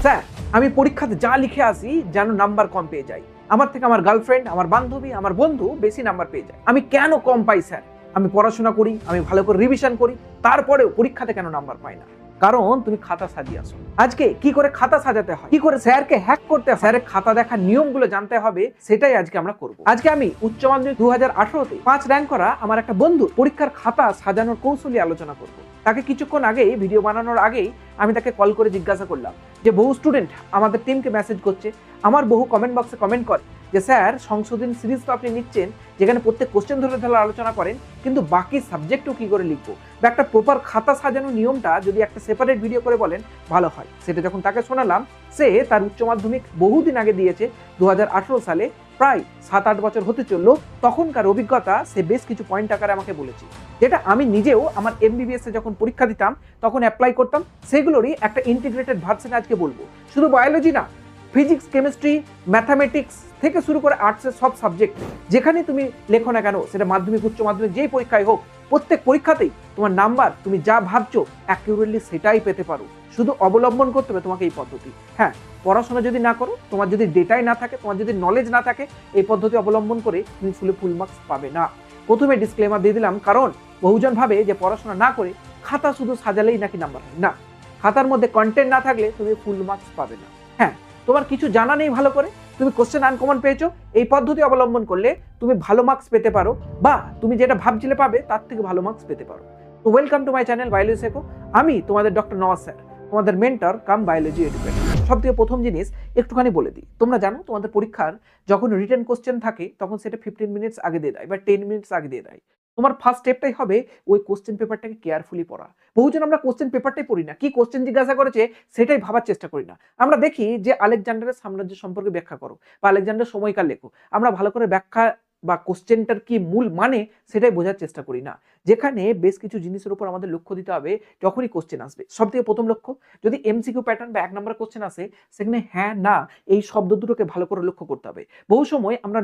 Sir আমি পরীক্ষাতে যা লিখে আসি যেন নাম্বার কম পেয়ে যাই, আমার থেকে আমার গার্লফ্রেন্ড, আমার বান্ধবী, আমার বন্ধু বেশি নাম্বার পেয়ে যায়। আমি কেন কম পাই স্যার? আমি পড়াশোনা করি, আমি ভালো করে রিভিশন করি, তারপরেও পরীক্ষাতে কেন নাম্বার পাই না? কারণ তুমি খাতা সাজিয়ে আসো। আজকে কি করে খাতা সাজাতে হয়, কি করে স্যারকে হ্যাক করতে হয়, স্যারের খাতা দেখার নিয়মগুলো জানতে হবে, সেটাই আজকে আমরা করব। আজকে আমি উচ্চ মাধ্যমিক 2018-তে 5 র্যাঙ্ক করা আমার একটা বন্ধু পরীক্ষার খাতা সাজানোর কৌশলী আলোচনা করব। তাকে কিছুক্ষণ আগেই, ভিডিও বানানোর আগেই আমি তাকে কল করে জিজ্ঞাসা করলাম যে বহু স্টুডেন্ট আমাদের টিমকে মেসেজ করছে, আমার বহু কমেন্ট বক্সে কমেন্ট করে যে স্যার সংশোধনী সিরিজ তো আপনি নিচ্ছেন যেখানে প্রত্যেক কোশ্চেন ধরে ধরে আলোচনা করেন, কিন্তু বাকি সাবজেক্টও কি করে লিখবো বা একটা প্রপার খাতা সাজানোর নিয়মটা যদি একটা সেপারেট ভিডিও করে বলেন ভালো হয়। সেটা যখন তাকে শোনালাম, সে তার উচ্চ মাধ্যমিক বহুদিন আগে দিয়েছে, 2018 সালে, প্রায় 7-8 বছর হতে চললো। তখনকার অভিজ্ঞতা সে বেশ কিছু পয়েন্ট আকারে আমাকে বলেছে, যেটা আমি নিজেও আমার MBBS এ যখন পরীক্ষা দিতাম তখন অ্যাপ্লাই করতাম। সেগুলোরই একটা ইন্টিগ্রেটেড ভার্সন আজকে বলবো। শুধু বায়োলজি না, ফিজিক্স, কেমিস্ট্রি, ম্যাথামেটিক্স থেকে শুরু করে আর্টসের সব সাবজেক্ট যেখানে তুমি লেখো না কেন, সেটা মাধ্যমিক, উচ্চ মাধ্যমিক, যেই পরীক্ষায় হোক, প্রত্যেক পরীক্ষাতেই তোমার নাম্বার তুমি যা ভাবছো অ্যাকিউরেটলি সেটাই পেতে পারো। শুধু অবলম্বন করতে হবে তোমাকে এই পদ্ধতি। হ্যাঁ, পড়াশোনা যদি না করো, তোমার যদি ডেটাই না থাকে, তোমার যদি নলেজ না থাকে, এই পদ্ধতি অবলম্বন করে তুমি ফুল মার্কস পাবে না। প্রথমে ডিসক্লেমার দিয়ে দিলাম, কারণ বহুজন ভাবে যে পড়াশোনা না করে খাতা শুধু সাজালেই নাকি নাম্বার হয় না। খাতার মধ্যে কন্টেন্ট না থাকলে তুমি ফুল মার্কস পাবে না। হ্যাঁ, তোমার কিছু জানা নেই ভালো করে, তুমি কোশ্চেন আনকমন পেয়েছো, এই পদ্ধতি অবলম্বন করলে তুমি ভালো মার্কস পেতে পারো, বা তুমি যেটা ভাবছিলে পাবে তার থেকে ভালো মার্কস পেতে পারো। তো welcome to my channel biology শেখো। আমি তোমাদের ডক্টর নওয়াজ স্যার, তোমাদের মেন্টর কাম বায়োলজি এডুকেটর। সব থেকে প্রথম জিনিস একটুখানি বলে দিই, তোমরা জানো তোমাদের পরীক্ষার যখন রিটেন কোশ্চেন থাকে তখন সেটা 15 মিনিটস আগে দিয়ে দেয় বা 10 মিনিটস আগে দিয়ে দেয়। তোমার ফার্স্ট স্টেপটাই হবে ওই কোশ্চেন পেপারটাকে কেয়ারফুলি পড়া। বহুজন আমরা কোশ্চেন পেপারটাই পড়ি না, কি কোশ্চেন জিজ্ঞাসা করেছে সেটাই ভাবার চেষ্টা করি না। আমরা দেখি যে আলেকজান্ডারের সাম্রাজ্য সম্পর্কে ব্যাখ্যা করো বা আলেকজান্ডার সময়কাল লেখো, আমরা ভালো করে ব্যাখ্যা বা কোশ্চেনটার কি মূল মানে সেটাই বোঝার চেষ্টা করি না। যেখানে বেশ কিছু জিনিসের উপর আমাদের লক্ষ্য দিতে হবে যখনই কোশ্চেন আসবে। সব থেকে প্রথম লক্ষ্য, যদি MCQ প্যাটার্ন বা 1 নম্বর কোশ্চেন আসে, সেখানে হ্যাঁ না এই শব্দ দুটোকে ভালো করে লক্ষ্য করতে হবে। বহু সময় আমরা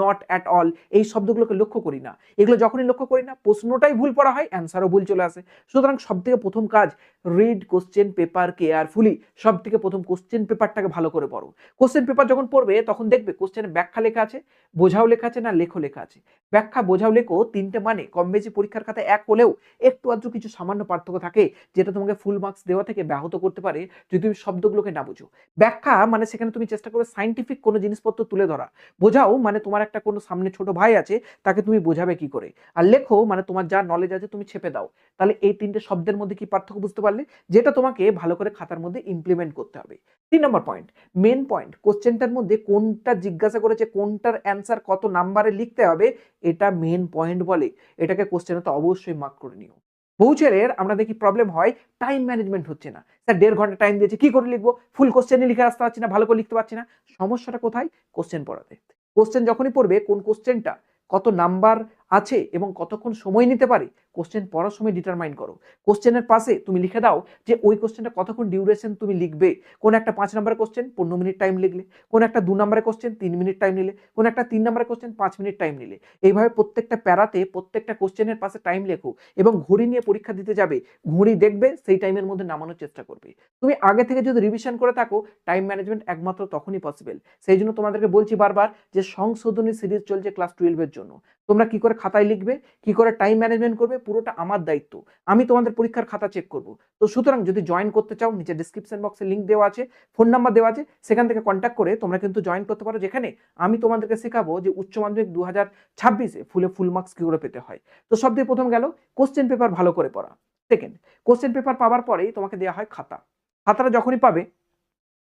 নট অ্যাট অল এই শব্দগুলোকে লক্ষ্য করি না। এগুলো যখনই লক্ষ্য করি না, প্রশ্নটাই ভুল পড়া হয়, অ্যান্সারও ভুল চলে আসে। সুতরাং সব থেকে প্রথম কাজ, রিড কোশ্চেন পেপার কেয়ারফুলি। সব থেকে প্রথম কোশ্চেন পেপারটাকে ভালো করে পড়ো। কোশ্চেন পেপার যখন পড়বে তখন দেখবে কোশ্চেনে ব্যাখ্যা লেখা আছে, বোঝাও লেখা আছে, না লেখো লেখা আছে। ব্যাখ্যা, বোঝাও, লেখো তিনটে মানে কম বেশি পরীক্ষার খাতায় এক হলেও একটু আধটু কিছু সামান্য পার্থক্য থাকে, যেটা তোমাকে ফুল মার্কস দেওয়া থেকে ব্যাহত করতে পারে যদি তুমি শব্দগুলোকে না বুঝো। ব্যাখ্যা মানে সেখানে তুমি চেষ্টা করবে সাইন্টিফিক কোনো জিনিসপত্র তুলে ধরা। বোঝাও মানে তোমার একটা কোনো সামনে ছোট ভাই আছে, তাকে তুমি বোঝাবে কি করে। আর লেখো মানে তোমার যা নলেজ আছে তুমি ছেপে দাও। তাহলে এই তিনটে শব্দের মধ্যে কি পার্থক্য বুঝতে পারলে, যেটা তোমাকে ভালো করে খাতার মধ্যে ইমপ্লিমেন্ট করতে হবে। 3 নম্বর পয়েন্ট, মেন পয়েন্ট, কোশ্চেনটার মধ্যে কোনটা জিজ্ঞাসা করেছে, কোনটার অ্যান্সার কত নাম্বারে লিখতে হবে, এটা মেন পয়েন্ট বলে। এটাকে কোশ্চেনে তো অবশ্যই মার্ক করে নিও। বহু ছেলের আমরা দেখি প্রবলেম হয়, টাইম ম্যানেজমেন্ট হচ্ছে না। স্যার 1.5 ঘন্টা টাইম দিয়েছে, কি করে লিখবো, ফুল কোশ্চেনে লিখে আসতে পারছি না, ভালো করে লিখতে পারছি না। সমস্যাটা কোথায়? কোশ্চেন পড়াতে। কোশ্চেন যখনই পড়বে, কোন কোশ্চেনটা কত নাম্বার আছে এবং কতক্ষণ সময় নিতে পারে, কোশ্চেন পড়ার সময় ডিটারমাইন করো। কোশ্চেনের পাশে তুমি লিখে দাও যে ওই কোশ্চেনটা কতক্ষণ ডিউরেশন তুমি লিখবে। কোন একটা 5 নম্বরের কোশ্চেন 15 মিনিট টাইম লিখলে, কোন একটা 2 নম্বরের কোশ্চেন 3 মিনিট টাইম নিলে, কোন একটা 3 নম্বরের কোশ্চেন 5 মিনিট টাইম নিলে। এইভাবে প্রত্যেকটা প্যারাতে প্রত্যেকটা কোশ্চেনের পাশে টাইম লেখো এবং ঘড়ি নিয়ে পরীক্ষা দিতে যাবে, ঘড়ি দেখবে সেই টাইমের মধ্যে নামানোর চেষ্টা করবে। তুমি আগে থেকে যদি রিভিশন করে থাকো, টাইম ম্যানেজমেন্ট একমাত্র তখনই পসিবল। সেই জন্য তোমাদেরকে বলছি বারবার যে সংশোধনী সিরিজ চলছে ক্লাস 12 এর জন্য। তোমরা কি করে খাতায় লিখবে, কি করে টাইম ম্যানেজমেন্ট করবে, পুরোটা আমার দায়িত্ব। আমি তোমাদের পরীক্ষার খাতা চেক করব। তো সুতরাং যদি জয়েন করতে চাও, নিচে ডিসক্রিপশন বক্সে লিংক দেওয়া আছে, ফোন নাম্বার দেওয়া আছে, সেখান থেকে কন্ট্যাক্ট করে তোমরা কিন্তু জয়েন করতে পারো, যেখানে আমি তোমাদেরকে শেখাবো যে উচ্চ মাধ্যমিক 2026-এ ফুল মার্কস কি করে পেতে হয়। তো সব থেকে প্রথম গেল কোশ্চেন পেপার ভালো করে পড়া। সেকেন্ড, কোশ্চেন পেপার পাওয়ার পরেই তোমাকে দেওয়া হয় খাতা। খাতাটা যখনই পাবে,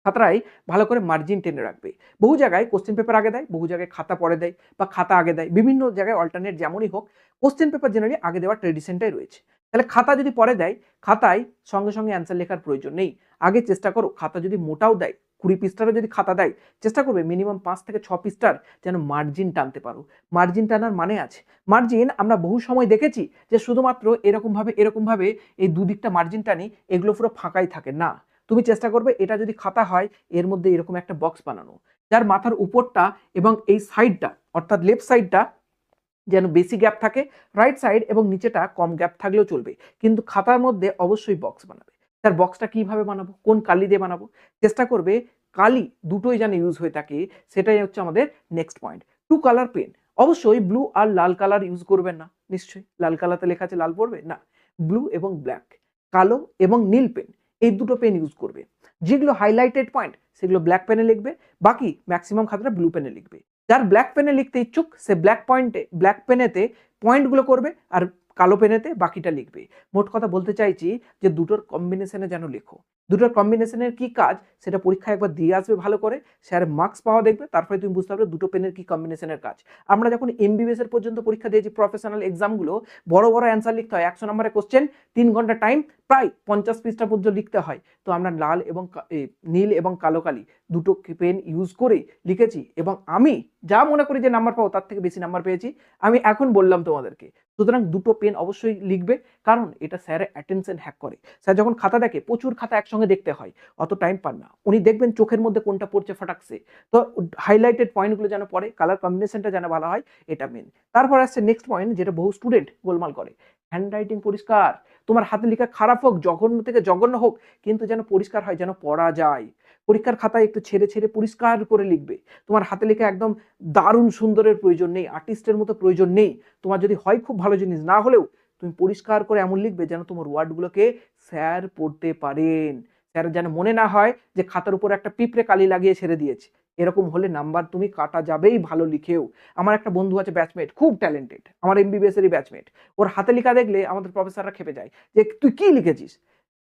খাতায় ভালো করে মার্জিন টেনে রাখবে। বহু জায়গায় কোশ্চেন পেপার আগে দেয়, বহু জায়গায় খাতা পরে দেয়, বা খাতা আগে দেয়, বিভিন্ন জায়গায় অল্টারনেট যেমনই হোক, কোশ্চেন পেপার জেনারেলি আগে দেওয়ার ট্রেডিশনটাই রয়েছে। তাহলে খাতা যদি পরে দেয়, খাতায় সঙ্গে সঙ্গে অ্যান্সার লেখার প্রয়োজন নেই। আগে চেষ্টা করো, খাতা যদি মোটাও দেয়, 20 পৃষ্ঠারও যদি খাতা দেয়, চেষ্টা করবে মিনিমাম 5 থেকে 6 পৃষ্ঠার যেন মার্জিন টানতে পারো। মার্জিন টানার মানে আছে, মার্জিন আমরা বহু সময় দেখেছি যে শুধুমাত্র এরকমভাবে এই দুদিকটা মার্জিন টানি, এগুলো পুরো ফাঁকাই থাকে না। তুমি চেষ্টা করবে এটা যদি খাতা হয়, এর মধ্যে এরকম একটা বক্স বানানো, যার মাথার উপরটা এবং এই সাইডটা অর্থাৎ লেফট সাইডটা যেন বেশি গ্যাপ থাকে, রাইট সাইড এবং নিচেটা কম গ্যাপ থাকলেও চলবে, কিন্তু খাতার মধ্যে অবশ্যই বক্স বানাবে। স্যার বক্সটা কিভাবে বানাবো, কোন কালি দিয়ে বানাবো, চেষ্টা করবে কালি দুটোই যেন ইউজ হয়ে থাকে, সেটাই হচ্ছে আমাদের next point. Two colour pen, অবশ্যই ব্লু আর লাল কালার ইউজ করবেন না, নিশ্চয়ই লাল কালারতে লেখা আছে লাল পড়বে না, ব্লু এবং ব্ল্যাক, কালো এবং নীল পেন, এই দুটো পেন ইউজ করবে। যেগুলো হাইলাইটেড পয়েন্ট সেগুলো ব্ল্যাক পেনে লিখবে, বাকি ম্যাক্সিমাম খাতাটা ব্লু পেনে লিখবে। যার ব্ল্যাক পেনে লিখতে ইচ্ছুক সে ব্ল্যাক পেনেতে পয়েন্টগুলো করবে আর কালো পেনেতে বাকিটা লিখবে। মোট কথা বলতে চাইছি যে দুটোর কম্বিনেশনে যেন লেখো। দুটোর কম্বিনেশনের কি কাজ সেটা পরীক্ষায় একবার দিয়ে আসবে ভালো করে, স্যার মার্কস পাওয়া দেখবে, তারপরে তুমি বুঝতে পারবে দুটো পেনের কি কম্বিনেশনের কাজ। আমরা যখন এমবিবিএস এর পর্যন্ত পরীক্ষা দিয়েছি প্রফেশনাল এক্সামগুলো, বড় বড় অ্যান্সার লিখতে হয়, 100 নম্বরের কোশ্চেন, 3 ঘন্টা টাইম, প্রায় 50 পৃষ্ঠা পর্যন্ত লিখতে হয়। তো আমরা লাল এবং নীল এবং কালো কালি দুটো পেন ইউজ করে লিখেছি, এবং আমি যা মনে করি যে নাম্বার পাবো তার থেকে বেশি নাম্বার পেয়েছি, আমি এখন বললাম তোমাদেরকে। সুতরাং দুটো পেন অবশ্যই লিখবে, কারণ এটা স্যারের অ্যাটেনশন হ্যাক করে। স্যার যখন খাতা দেখে, প্রচুর খাতা একসঙ্গে দেখতে হয়, অত টাইম পান না, উনি দেখবেন চোখের মধ্যে কোনটা পড়ছে ফটাকছে, তো হাইলাইটেড পয়েন্টগুলো যেন পড়ে, কালার কম্বিনেশনটা যেন ভালো হয়, এটা মেন। তারপর আসছে নেক্সট পয়েন্ট, যেটা বহু স্টুডেন্ট গোলমাল করে, হ্যান্ড রাইটিং পরিষ্কার। তোমার হাতে লেখা খারাপ হোক, জঘন্য থেকে জঘন্য হোক, কিন্তু যেন পরিষ্কার হয়, যেন পড়া যায়। পরীক্ষার খাতায় একটু ছেড়ে ছেড়ে পরিষ্কার করে লিখবে। তোমার হাতে লেখা একদম দারুণ সুন্দরের প্রয়োজন নেই, আর্টিস্টের মতো প্রয়োজন নেই। তোমার যদি হয় খুব ভালো জিনিস, না হলেও তুমি পরিষ্কার করে এমন লিখবে যেন তোমার ওয়ার্ডগুলোকে স্যার পড়তে পারেন, স্যার যেন মনে না হয় যে খাতার উপর একটা পিঁপড়ে কালি লাগিয়ে ছেড়ে দিয়েছে। এরকম হলে নাম্বার তুমি কাটা যাবেই ভালো লিখেও। আমার একটা বন্ধু আছে ব্যাচমেট, খুব ট্যালেন্টেড, আমার এমবিবিএস এরই ব্যাচমেট। ওর হাতে লেখা দেখলে আমাদের প্রফেসররা খেপে যায় যে তুই কি লিখেছিস।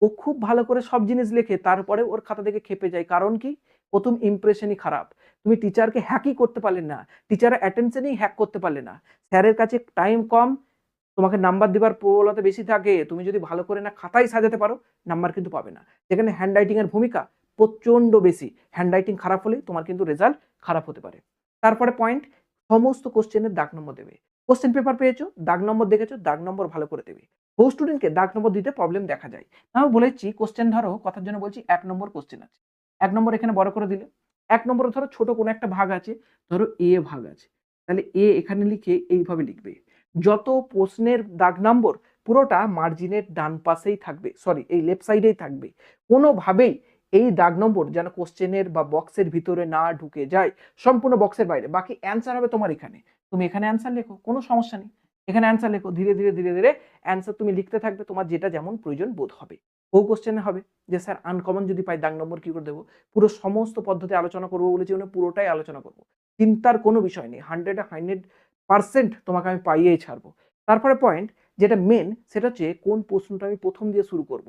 ও খুব ভালো করে সব জিনিস লেখে, তারপরে ওর খাতা দেখে খেপে যায়, কারণ কি, প্রথম ইমপ্রেশনই খারাপ। তুমি টিচারকে হ্যাকই করতে পারলে না, টিচারের অ্যাটেনশনই হ্যাক করতে পারলে না, স্যারের কাছে টাইম কম, তোমাকে নাম্বার দেওয়ার প্রবলতা বেশি থাকে, তুমি যদি ভালো করে না খাতায় সাজাতে পারো নাম্বার কিন্তু পাবে না। যেখানে হ্যান্ড রাইটিং এর ভূমিকা প্রচন্ড বেশি, হ্যান্ড রাইটিং খারাপ হলে তোমার কিন্তু রেজাল্ট খারাপ হতে পারে। তারপরে পয়েন্ট, সমস্ত কোশ্চেনের দাগ নম্বর দেবে। কোশ্চেন পেপার পেয়েছো, দাগ নম্বর দেখেছো, দাগ নম্বর ভালো করে দেবে। বহু স্টুডেন্টকে দাগ নম্বর দিতে প্রবলেম দেখা যায়। আমি বলেছি কোশ্চেন ধরো, কথার জন্য বলছি 1 নম্বর কোশ্চেন আছে, 1 নম্বর এখানে বড় করে দিলে, 1 নম্বরে ধরো ছোট কোনো একটা ভাগ আছে, ধরো এ ভাগ আছে, তাহলে এ এখানে লিখে এইভাবে লিখবে। যত প্রশ্নের দাগ নম্বর পুরোটা মার্জিনের ডান পাশেই থাকবে, সরি এই লেফট সাইডেই থাকবে। কোনোভাবেই এই দাগ নম্বর যেন কোশ্চেনের বা বক্সের ভিতরে না ঢুকে যায়, সম্পূর্ণ বক্সের বাইরে। বাকি অ্যান্সার হবে তোমার এখানে, তুমি এখানে অ্যান্সার লেখো, কোনো সমস্যা নেই, এখানে অ্যান্সার লেখো, ধীরে ধীরে ধীরে ধীরে অ্যান্সার তুমি লিখতে থাকবে, তোমার যেটা যেমন প্রয়োজন বোধ হবে। ও কোশ্চেনে হবে যে স্যার আনকমন যদি পাই দাগ নম্বর কি করে দেবো, পুরো সমস্ত পদ্ধতি আলোচনা করবো বলেছি, পুরোটাই আলোচনা করবো, চিন্তার কোনো বিষয় নেই, 100% তোমাকে আমি পাইয়েই ছাড়বো। তারপরে পয়েন্ট যেটা মেন, সেটা হচ্ছে কোন প্রশ্নটা আমি প্রথম দিয়ে শুরু করব।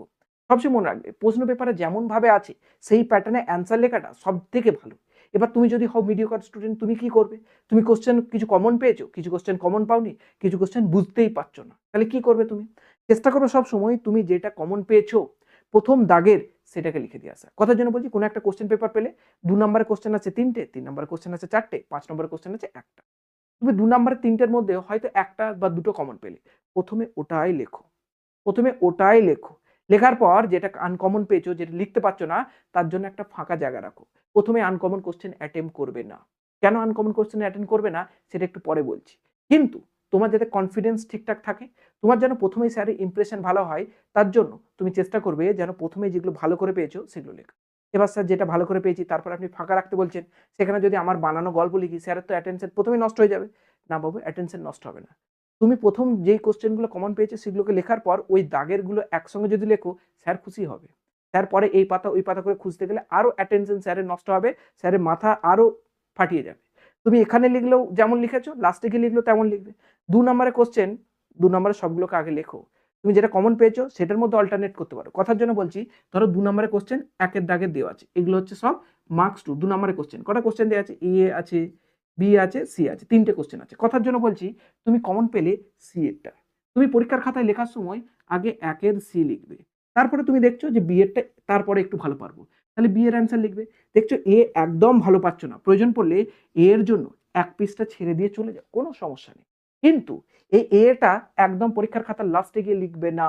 সবসময় মনে রাখবে প্রশ্ন পেপারে যেমন ভাবে আছে সেই প্যাটার্নে অ্যান্সার লেখাটা সব থেকে ভালো। এবার তুমি যদি হও মিডিওকার স্টুডেন্ট, তুমি কি করবে, তুমি কোশ্চেন কিছু কমন পেয়েছো, কিছু কোশ্চেন কমন পাওনি, কিছু কোশ্চেন বুঝতেই পারছো না, তাহলে কি করবে, তুমি চেষ্টা করবে সব সময় তুমি যেটা কমন পেয়েছো প্রথম দাগের সেটাকে লিখে দিয়ে আসা। কথার জন্য বলছি, কোনো একটা কোশ্চেন পেপার পেলে 2 নম্বরের কোশ্চেন আছে 3টে, 3 নম্বরের কোশ্চেন আছে 4টে, 5 নম্বরের কোশ্চেন আছে 1টা, তুমি 2 নম্বরের 3টের মধ্যে হয়তো 1টা বা 2টো কমন পেলে, প্রথমে ওটাই লেখো, প্রথমে ওটাই লেখো। লেখার পর যেটা আনকমন পেয়েছো, যেটা লিখতে পারছো না, তার জন্য একটা ফাঁকা জায়গা রাখো। প্রথমে আনকমন কোশ্চেন অ্যাটেম্প করবে না। কেন আনকমন কোশ্চেন অ্যাটেন্ড করবে না সেটা একটু পরে বলছি, কিন্তু তোমার যাতে কনফিডেন্স ঠিকঠাক থাকে, তোমার যেন প্রথমেই স্যারের ইমপ্রেশন ভালো হয়, তার জন্য তুমি চেষ্টা করবে যেন প্রথমে যেগুলো ভালো করে পেয়েছো সেগুলো লেখা। এবার স্যার যেটা ভালো করে পেয়েছি তারপর আপনি ফাঁকা রাখতে বলছেন, সেখানে যদি আমার বানানো গল্প লিখি, স্যারের তো অ্যাটেনশন প্রথমেই নষ্ট হয়ে যাবে। না বাবু, অ্যাটেনশন নষ্ট হবে না। তুমি প্রথম যেই কোশ্চেনগুলো কমন পেয়েছে সেগুলোকে লেখার পর ওই দাগেরগুলো একসঙ্গে যদি লেখো, স্যার খুশি হবে। স্যার পরে এই পাতা ওই পাতা করে খুঁজতে গেলে আরো অ্যাটেনশন স্যারের নষ্ট হবে, স্যারের মাথা আরো ফাটিয়ে যাবে। তুমি এখানে লিখলেও যেমন লিখেছো, লাস্টে গিয়ে লিখলেও তেমন লিখবে। 2 নম্বরের কোশ্চেন, 2 নম্বরের সবগুলোকে আগে লেখো। তুমি যেটা কমন পেয়েছো সেটার মধ্যে অল্টারনেট করতে পারো। কথার জন্য বলছি, ধরো 2 নম্বরের কোশ্চেন একের দাগের দেওয়া আছে, এগুলো হচ্ছে সব মার্কস 2 নম্বরের কোশ্চেন। কটা কোশ্চেন দেওয়া আছে, এ আছে, বি আছে, সি আছে, 3টে কোশ্চেন আছে। কথার জন্য বলছি, তুমি কমন পেলে সি এরটা, তুমি পরীক্ষার খাতায় লেখার সময় আগে একের সি লিখবে, তারপরে তুমি দেখছো যে বি এরটা তারপরে একটু ভালো পারবো, তাহলে বি এর অ্যান্সার লিখবে। দেখছো এ একদম ভালো পাচ্ছ না, প্রয়োজন পড়লে এর জন্য এক পৃষ্ঠা ছেড়ে দিয়ে চলে যাও, কোনো সমস্যা নেই। কিন্তু এই এটা একদম পরীক্ষার খাতার লাস্টে গিয়ে লিখবে না,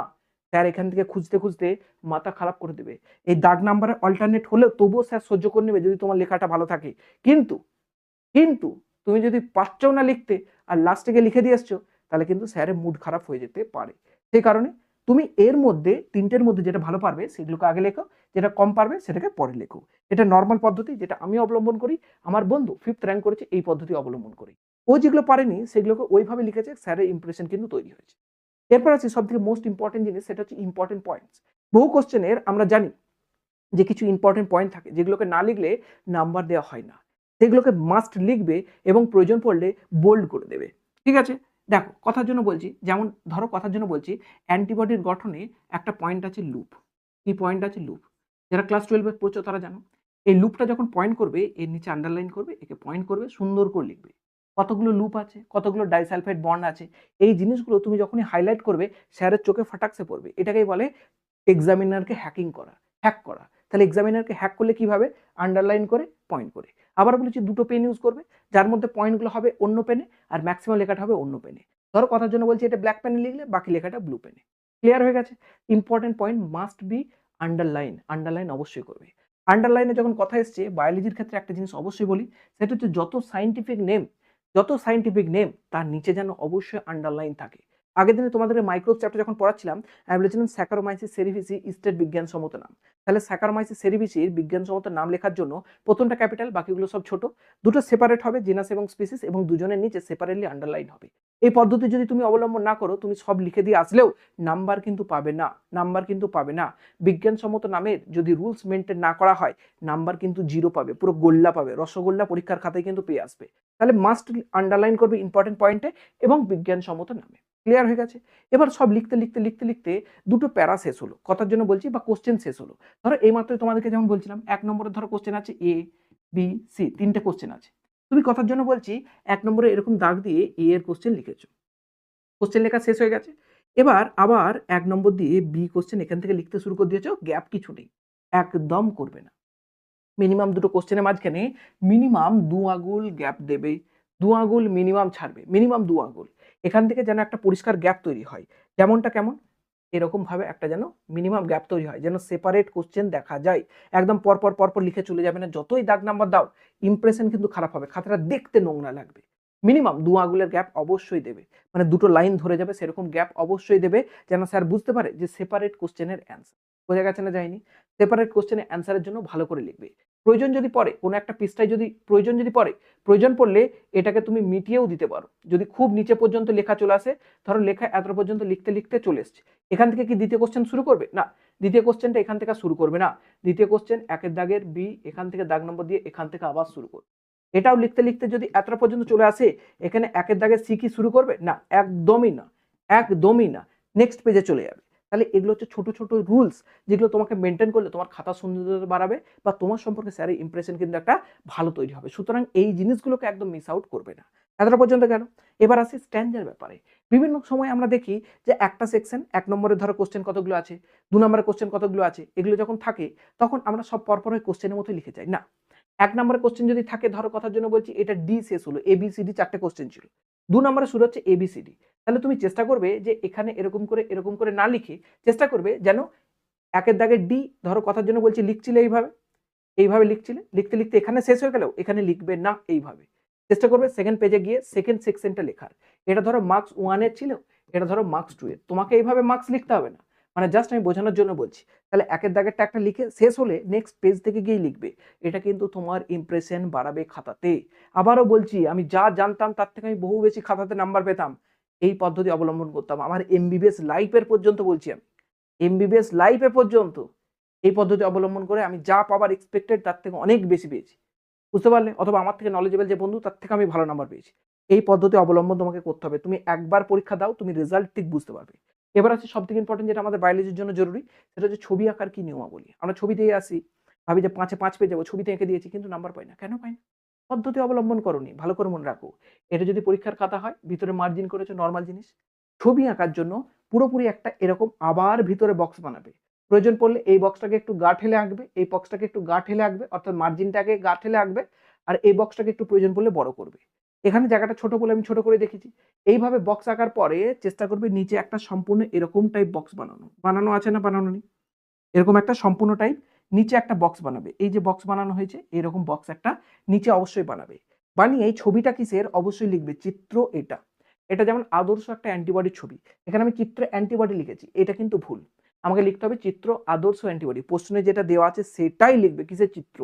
স্যার এখান থেকে খুঁজতে খুঁজতে মাথা খারাপ করে দেবে। এই দাগ নাম্বারে অল্টারনেট হলেও তবুও স্যার সহ্য করে নেবে যদি তোমার লেখাটা ভালো থাকে। কিন্তু কিন্তু তুমি যদি পারছো না লিখতে আর লাস্টে গিয়ে লিখে দিয়ে এসছো, তাহলে কিন্তু স্যারের মুড খারাপ হয়ে যেতে পারে। সেই কারণে তুমি এর মধ্যে তিনটের মধ্যে যেটা ভালো পারবে সেগুলোকে আগে লেখো, যেটা কম পারবে সেটাকে পরে লেখো। এটা নর্মাল পদ্ধতি, যেটা আমি অবলম্বন করি। আমার বন্ধু 5th র্যাঙ্ক করেছে এই পদ্ধতি অবলম্বন করি। ও যেগুলো পারেনি সেগুলোকে ওইভাবে লিখেছে, স্যারের ইমপ্রেশন কিন্তু তৈরি হয়েছে। এরপর আছে সব থেকে মোস্ট ইম্পর্টেন্ট জিনিস, সেটা হচ্ছে ইম্পর্টেন্ট পয়েন্টস। বহু কোশ্চেনের আমরা জানি যে কিছু ইম্পর্টেন্ট পয়েন্ট থাকে যেগুলোকে না লিখলে নাম্বার দেওয়া হয় না, সেগুলোকে মাস্ট লিখবে এবং প্রয়োজন পড়লে বোল্ড করে দেবে। ঠিক আছে, দেখো কথার জন্য বলছি, যেমন ধরো কথার জন্য বলছি, অ্যান্টিবডির গঠনে একটা পয়েন্ট আছে লুপ। কি পয়েন্ট আছে? লুপ। যারা ক্লাস 12-এ পড়ছো তারা জানো। এই লুপটা যখন পয়েন্ট করবে এর নিচে আন্ডারলাইন করবে, একে পয়েন্ট করবে, সুন্দর করে লিখবে কতগুলো লুপ আছে, কতগুলো ডাইসালফাইড বন্ড আছে। এই জিনিসগুলো তুমি যখনই হাইলাইট করবে স্যারের চোখে ফাটাকসে পড়বে। এটাকেই বলে এক্সামিনারকে হ্যাকিং করা, হ্যাক করা। তাহলে এক্সামিনারকে হ্যাক করলে কিভাবে? আন্ডারলাইন করে, পয়েন্ট করে। আবার বলেছি দুটো পেন ইউজ করবে, যার মধ্যে পয়েন্টগুলো হবে অন্য পেনে আর ম্যাক্সিমাম লেখাটা হবে অন্য পেনে। ধরো কথার জন্য বলছি এটা ব্ল্যাক পেনে লিখলে বাকি লেখাটা ব্লু পেনে। ক্লিয়ার হয়ে গেছে? Important point must be underline. Underline অবশ্যই করবে। আন্ডারলাইনে যখন কথা এসছে বায়োলজির ক্ষেত্রে একটা জিনিস অবশ্যই বলি, সেটা হচ্ছে যত সাইন্টিফিক নেম তার নিচে যেন অবশ্যই আন্ডারলাইন থাকে। আগের দিনে তোমাদের মাইক্রোব চ্যাপ্টার যখন পড়াচ্ছিলাম আমি বলেছিলাম স্যাকারোমাইসিস সেরিভিসি ইস্টের বিজ্ঞানসম্মত নাম। তাহলে স্যাকারোমাইসিস সেরিভিসির বিজ্ঞানসম্মত নাম লেখার জন্য প্রথমটা ক্যাপিটাল, বাকিগুলো সব ছোট। দুটো সেপারেট হবে, জেনাস এবং স্পিসিস, এবং দুজনের নিচে সেপারেটলি আন্ডারলাইন হবে। এই পদ্ধতি যদি তুমি অবলম্বন না করো, তুমি সব লিখে দিয়ে আসলেও নাম্বার কিন্তু পাবে না, নাম্বার কিন্তু পাবে না। বিজ্ঞানসম্মত নামের যদি রুলস মেনটেন না করা হয় নাম্বার কিন্তু 0 পাবে, পুরো গোল্লা পাবে, রসগোল্লা পরীক্ষার খাতায় কিন্তু পেয়ে আসবে। তাহলে মাস্ট আন্ডারলাইন করবে ইম্পর্টেন্ট পয়েন্টে এবং বিজ্ঞানসম্মত নামে। ক্লিয়ার হয়ে গেছে? এবার সব লিখতে লিখতে লিখতে লিখতে দুটো প্যারা শেষ হলো, কথার জন্য বলছি, বা কোশ্চেন শেষ হলো। ধরো এই মাত্র তোমাদেরকে যেমন বলছিলাম 1 নম্বরের ধরো কোশ্চেন আছে এ বি সি, তিনটে কোশ্চেন আছে। তুমি কথার জন্য বলছি 1 নম্বরে এরকম দাগ দিয়ে এ এর কোশ্চেন লিখেছো, কোশ্চেন লেখা শেষ হয়ে গেছে। এবার আবার 1 নম্বর দিয়ে বি কোশ্চেন এখান থেকে লিখতে শুরু করে দিয়েছো, গ্যাপ কিছু নেই, একদম করবে না। মিনিমাম দুটো কোশ্চেনের মাঝখানে মিনিমাম 2 আঙুল গ্যাপ দেবে, 2 আঙুল মিনিমাম ছাড়বে, মিনিমাম 2 আঙুল। এখান থেকে যেন একটা পরিষ্কার গ্যাপ তৈরি হয়। যেমনটা কেমন? এরকম ভাবে একটা যেন মিনিমাম গ্যাপ তৈরি হয়, যেন সেপারেট কোশ্চেন দেখা যায়। একদম পরপর পরপর লিখে চলে যাবে না, যতই দাগ নাম্বার দাও ইমপ্রেশন কিন্তু খারাপ হবে, খাতাটা দেখতে নোংরা লাগবে। মিনিমাম 2 আঙুলের গ্যাপ অবশ্যই দেবে, মানে দুটো লাইন ধরে যাবে সেরকম গ্যাপ অবশ্যই দেবে, যেন স্যার বুঝতে পারে যে সেপারেট কোশ্চেনের অ্যান্সার। বোঝা গেছে না যায়নি? সেপারেট কোশ্চেনের অ্যান্সারের জন্য ভালো করে লিখবে। প্রয়োজন যদি পড়ে কোনো একটা পৃষ্ঠায়, যদি প্রয়োজন পড়লে এটাকে তুমি মিটিয়েও দিতে পারো। যদি খুব নিচে পর্যন্ত লেখা চলে আসে, ধরো লেখা এত পর্যন্ত লিখতে লিখতে চলে এসছে, এখান থেকে কি দ্বিতীয় কোশ্চেন শুরু করবে? না, দ্বিতীয় কোশ্চেনটা এখান থেকে শুরু করবে না। দ্বিতীয় কোশ্চেন 1 দাগের বি, এখান থেকে দাগ নম্বর দিয়ে এখান থেকে আবার শুরু করবে। এটাও লিখতে লিখতে যদি এতটা পর্যন্ত চলে আসে, এখানে 1 দাগের সি কি শুরু করবে? না, একদমই না, একদমই না। নেক্সট পেজে চলে যাবে। তাহলে এগুলো হচ্ছে ছোট ছোট রুলস, যেগুলো তোমাকে মেনটেন করলে তোমার খাতার সৌন্দর্য বাড়াবে বা তোমার সম্পর্কে স্যারের ইমপ্রেশন কিন্তু একটা ভালো তৈরি হবে। সুতরাং এই জিনিসগুলোকে একদম মিস আউট করবে না। এতটা পর্যন্ত গেল। এবার আসি স্ট্যান্ডার ব্যাপারে। বিভিন্ন সময় আমরা দেখি যে একটা সেকশন 1 নম্বরের ধরো কোশ্চেন কতগুলো আছে, 2 নম্বরের কোশ্চেন কতগুলো আছে, এগুলো যখন থাকে তখন আমরা সব পরপর ওই কোশ্চেনের মতো লিখে যাই। না, 1 নম্বরের কোশ্চেন যদি থাকে, ধরো কথার জন্য বলছি এটা ডি শেষ হলো, A B C D 4টে question ছিল, 2 নম্বরে শুরু হচ্ছে এ বি সি ডি। তাহলে তুমি চেষ্টা করবে যে এখানে এরকম করে না লিখে চেষ্টা করবে যেন 1 দাগের ডি, ধরো কথার জন্য বলছি লিখছিলে এইভাবে লিখছিলে, লিখতে লিখতে এখানে শেষ হয়ে গেলেও এখানে লিখবে না, এইভাবে চেষ্টা করবে সেকেন্ড পেজে গিয়ে সেকেন্ড সেকশনটা লেখার। এটা ধরো মার্কস 1 এর ছিল, এটা ধরো মার্কস 2 এর, তোমাকে এইভাবে মার্কস লিখতে হবে না, মানে জাস্ট আমি বোঝানোর জন্য বলছি। তাহলে 1 দাগেরটা একটা লিখে শেষ হলে নেক্সট পেজ থেকে গিয়ে লিখবে। এটা কিন্তু তোমার ইমপ্রেশন বাড়াবে খাতাতে। আবারও বলছি, আমি যা জানতাম তার থেকে আমি বহু বেশি খাতাতে নাম্বার পেতাম, এই পদ্ধতি অবলম্বন করতাম। আমার এমবিবিএস লাইফের পর্যন্ত বলছি, আমি এমবিবিএস লাইফে পর্যন্ত এই পদ্ধতি অবলম্বন করে আমি যা পাবার এক্সপেক্টেড তার থেকে অনেক বেশি পেয়েছি। বুঝতে পারলে? অথবা আমার থেকে নলেজেবল যে বন্ধু তার থেকে আমি ভালো নাম্বার পেয়েছি। এই পদ্ধতি অবলম্বন তোমাকে করতে হবে। তুমি একবার পরীক্ষা দাও, তুমি রেজাল্ট ঠিক বুঝতে পারবে। এবার আছে সবথেকে ইম্পর্টেন্ট, যেটা আমাদের বায়োলজির জন্য জরুরি, সেটা হচ্ছে ছবি আঁকার কি নিয়মাবলী। আমরা ছবি দিয়ে আসি, ভাবি যে 5-এ 5 পেয়ে যাবো, ছবিতে এঁকে দিয়েছি কিন্তু নাম্বার পাই না। কেন পাই না? পদ্ধতি অবলম্বন করোনি, ভালো করে মনে রাখো। এটা যদি পরীক্ষার খাতা হয়, ভিতরে মার্জিন করেছো নর্মাল জিনিস। ছবি আঁকার জন্য পুরোপুরি একটা এরকম আবার ভিতরে বক্স বানাবে। প্রয়োজন পড়লে এই বক্সটাকে একটু গা ঠেলে আঁকবে, এই বক্সটাকে একটু গা ঠেলে আঁকবে, অর্থাৎ মার্জিনটাকে গা ঠেলে আঁকবে, আর এই বক্সটাকে একটু প্রয়োজন পড়লে বড় করবে। এখানে জায়গাটা ছোট বলে আমি ছোট করে দেখেছি। এইভাবে বক্স আঁকার পরে চেষ্টা করবে নিচে একটা সম্পূর্ণ এরকম টাইপ বক্স বানানো আছে না বানানো নেই? এরকম একটা সম্পূর্ণ টাইপ নিচে একটা বক্স বানাবে। এই যে বক্স বানানো হয়েছে এরকম বক্স একটা নিচে অবশ্যই বানাবে। বানিয়ে এই ছবিটা কিসের অবশ্যই লিখবে চিত্র এটা। এটা যেমন আদর্শ একটা অ্যান্টিবডির ছবি, এখানে আমি চিত্র অ্যান্টিবডি লিখেছি, এটা কিন্তু ভুল। আমাকে লিখতে হবে চিত্র আদর্শ অ্যান্টিবডি। প্রশ্নে যেটা দেওয়া আছে সেটাই লিখবে, কিসের চিত্র।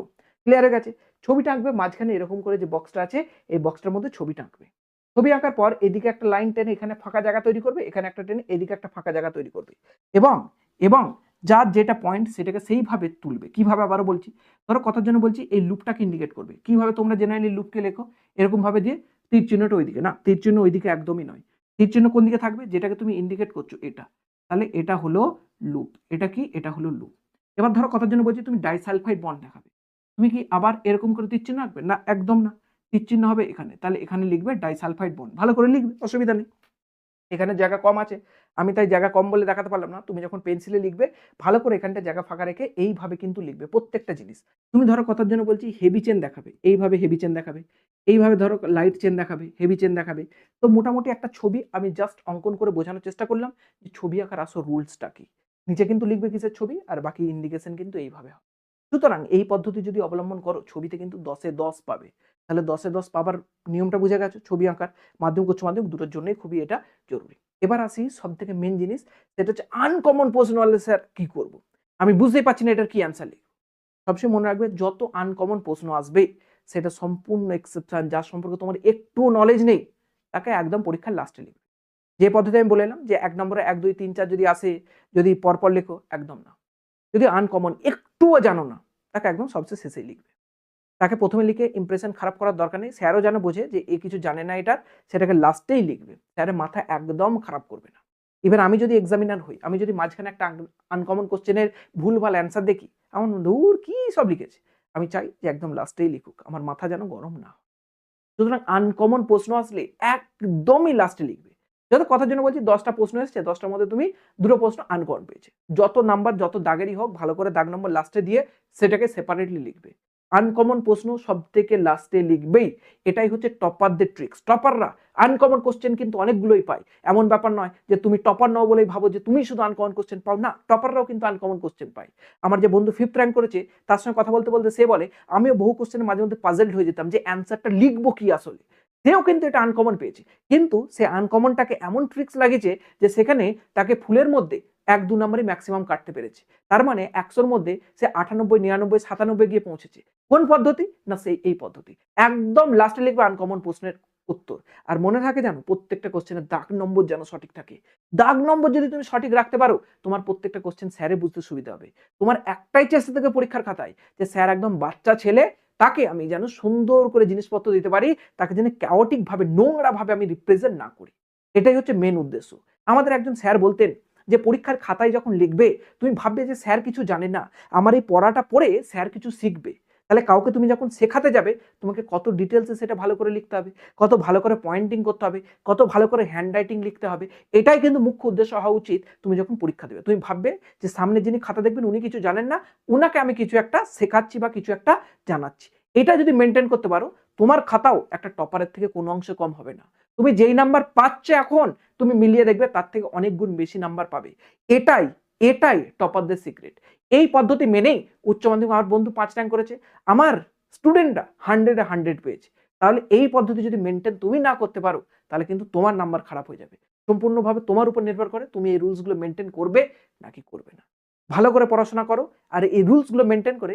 ক্লিয়ার হয়ে গেছে? ছবিটা আঁকবে মাঝখানে এরকম করে যে বক্সটা আছে, এই বক্সটার মধ্যে ছবিটা আঁকবে। ছবি আঁকার পর এদিকে একটা লাইন টেনে এখানে ফাঁকা জায়গা তৈরি করবে, এখানে একটা টেনে এদিকে একটা ফাঁকা জায়গা তৈরি করবে, এবং এবং যার যেটা পয়েন্ট সেটাকে সেইভাবে তুলবে। কিভাবে আবারও বলছি, ধরো কথার জন্য বলছি, এই লুপটাকে ইন্ডিকেট করবে। কিভাবে তোমরা জেনারেলি লুপকে লেখো? এরকম ভাবে দিয়ে তীর চিহ্নটা ওইদিকে না, তীর চিহ্ন ওইদিকে একদমই নয়। তীর চিহ্ন কোন দিকে থাকবে? যেটাকে তুমি ইন্ডিকেট করছো এটা, তাহলে এটা হলো লুপ। এটা কি? এটা হলো লুপ। এবার ধরো কথার জন্য বলছি তুমি ডাইসালফাইড বন্ড দেখাবে, তুমি কি আবার এরকম করে তীর চিহ্ন আঁকবে? না, একদম না। তীর চিহ্ন হবে এখানে, তাহলে এখানে লিখবে ডাইসালফাইড বন্ড। ভালো করে লিখবে, অসুবিধা নেই। এখানে জায়গা কম আছে, আমি তাই জায়গা কম বলে দেখাতে পারলাম না। তুমি যখন পেন্সিলে লিখবে ভালো করে এখানটা জায়গা ফাঁকা রেখে এইভাবে কিন্তু লিখবে প্রত্যেকটা জিনিস। তুমি ধরো কথার জন্য বলছি হেভি চেন দেখাবে, এইভাবে হেভি চেন দেখাবে। এইভাবে ধরো লাইট চেন দেখাবে, হেভি চেন দেখাবে। তো মোটামুটি একটা ছবি আমি জাস্ট অঙ্কন করে বোঝানোর চেষ্টা করলাম যে ছবি আঁকার আসল রুলসটা কি। নিচে কিন্তু লিখবে কিসের ছবি, আর বাকি ইন্ডিকেশন কিন্তু এইভাবে হবে। সুতরাং এই পদ্ধতি যদি অবলম্বন করো, ছবিতে কিন্তু 10-এ 10 পাবে। তাহলে 10-এ 10 পাবার নিয়মটা বুঝে গেছো। ছবি আঁকার মাধ্যমিক উচ্চ মাধ্যমিক দুটোর জন্যই খুবই এটা জরুরি। এবার আসি সব থেকে মেন জিনিস, সেটা হচ্ছে আনকমন প্রশ্ন হলে স্যার কি করব? আমি বুঝতেই পারছি না এটার কি অ্যান্সার লিখব। সবসময় মনে রাখবে, যত আনকমন প্রশ্ন আসবে সেটা সম্পূর্ণ এক্সেপশন, যার সম্পর্কে তোমার একটু নলেজ নেই তাকে একদম পরীক্ষার লাস্টে লিখবে। যে পদ্ধতি আমি বলে এলাম যে 1 নম্বরে 1 2 3 4 যদি আসে, যদি পরপর লেখো, একদম না। যদি আনকমন একটুও জানো না, তাকে একদম সবচেয়ে শেষেই লিখবে। তাকে প্রথমে লিখে ইমপ্রেশন খারাপ করার দরকার নেই। স্যারও যেন বোঝে যে এ কিছু জানে না এটার, সেটাকে লাস্টেই লিখবে। স্যারের মাথা একদম খারাপ করবে না। এবার আমি যদি এক্সামিনার হই, আমি যদি মাঝখানে একটা আনকমন কোশ্চেনের ভুলভাল অ্যান্সার দেখি, আমার ধুর কি সব লিখেছে, আমি চাই যে একদম লাস্টেই লিখুক, আমার মাথা যেন গরম না হয়। সুতরাং আনকমন প্রশ্ন আসলে একদমই লাস্টে লিখবে। যত কথার জন্য বলছি 10টা প্রশ্ন এসছে, 10টার মধ্যে তুমি 2টো প্রশ্ন আনকমন পেয়েছে। যত নাম্বার যত দাগেরই হোক, ভালো করে দাগ নম্বর লাস্টে দিয়ে সেটাকে সেপারেটলি লিখবে। আনকমন প্রশ্ন সব থেকে লাস্টে লিখবেই। এটাই হচ্ছে টপারদের ট্রিক্স। টপাররা আনকমন কোশ্চেন কিন্তু অনেকগুলোই পায়। এমন ব্যাপার নয় যে তুমি টপার নাও বলেই ভাবো যে তুমি শুধু আনকমন কোশ্চেন পাও, না, টপাররাও কিন্তু আনকমন কোশ্চেন পায়। আমার যে বন্ধু 5th র্যাঙ্ক করেছে, তার সঙ্গে কথা বলতে বলতে সে বলে আমিও বহু কোশ্চেনের মাঝে মধ্যে পাজলড হয়ে যেতাম যে অ্যান্সারটা লিখবো কি আসলে। সেও কিন্তু এটা আনকমন পেয়েছে, কিন্তু সে আনকমনটাকে এমন ট্রিক্স লাগিয়েছে যে সেখানে তাকে ফুলের মধ্যে 1-2 নম্বরই ম্যাক্সিমাম কাটতে পেরেছে। তার মানে 100-র মধ্যে সে 98, 99, 97 গিয়ে পৌঁছেছে। কোন পদ্ধতি? না, সেই এই পদ্ধতি। একদম লাস্টে লিখবে আনকমন প্রশ্নের উত্তর। আর মনে থাকে জানো, প্রত্যেকটা কোশ্চেনের দাগ নম্বর যেন সঠিক থাকে। দাগ নম্বর যদি তুমি সঠিক রাখতে পারো, তোমার প্রত্যেকটা কোশ্চেন স্যারে বুঝতে সুবিধা হবে। তোমার একটাই চেষ্টা থেকে পরীক্ষার খাতায় যে স্যার একদম বাচ্চা ছেলে, তাকে আমি যেন সুন্দর করে জিনিসপত্র দিতে পারি, তাকে যেন chaotic ভাবে, নোংরা ভাবে আমি রিপ্রেজেন্ট না করি। এটাই হচ্ছে মেন উদ্দেশ্য। আমাদের একজন স্যার বলতেন যে পরীক্ষার খাতায় যখন লিখবে, তুমি ভাববে যে স্যার কিছু জানে না, আমার এই পড়াটা পড়ে স্যার কিছু শিখবে। তাহলে কাউকে তুমি যখন শেখাতে যাবে, তোমাকে কত ডিটেলসে সেটা ভালো করে লিখতে হবে, কত ভালো করে পয়েন্টিং করতে হবে, কত ভালো করে হ্যান্ডরাইটিং লিখতে হবে। এটাই কিন্তু মুখ্য উদ্দেশ্য হওয়া উচিত। তুমি যখন পরীক্ষা দেবে, তুমি ভাববে যে সামনে যিনি খাতা দেখবেন উনি কিছু জানেন না, উনাকে আমি কিছু একটা শেখাচ্ছি বা কিছু একটা জানাচ্ছি। এটা যদি মেনটেন করতে পারো, তোমার খাতাও একটা টপারের থেকে কোনো অংশে কম হবে না। তুমি যেই নাম্বার পাচ্ছ এখন, তুমি মিলিয়ে দেখবে তার থেকে অনেক গুণ বেশি নাম্বার পাবে। এটাই এটাই টপারদের সিক্রেট। এই পদ্ধতি মেনেই উচ্চ মাধ্যমিক আমার বন্ধু 5 র্যাঙ্ক করেছে, আমার স্টুডেন্টরা 100-এ 100 পেয়েছে। তাহলে এই পদ্ধতি যদি মেনটেন তুমি না করতে পারো, তাহলে কিন্তু তোমার নাম্বার খারাপ হয়ে যাবে। সম্পূর্ণভাবে তোমার উপর নির্ভর করে তুমি এই রুলসগুলো মেনটেন করবে নাকি করবে না। ভালো করে পড়াশোনা করো, আর এই রুলসগুলো মেনটেন করে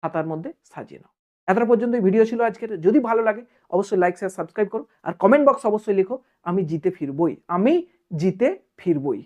খাতার মধ্যে সাজিয়ে নাও। এতটা পর্যন্ত এই ভিডিও ছিল আজকের। যদি ভালো লাগে অবশ্যই লাইক, শেয়ার, সাবস্ক্রাইব করো, আর কমেন্ট বক্স অবশ্যই লিখো আমি জিতে ফিরবই, আমি জিতে ফিরবই।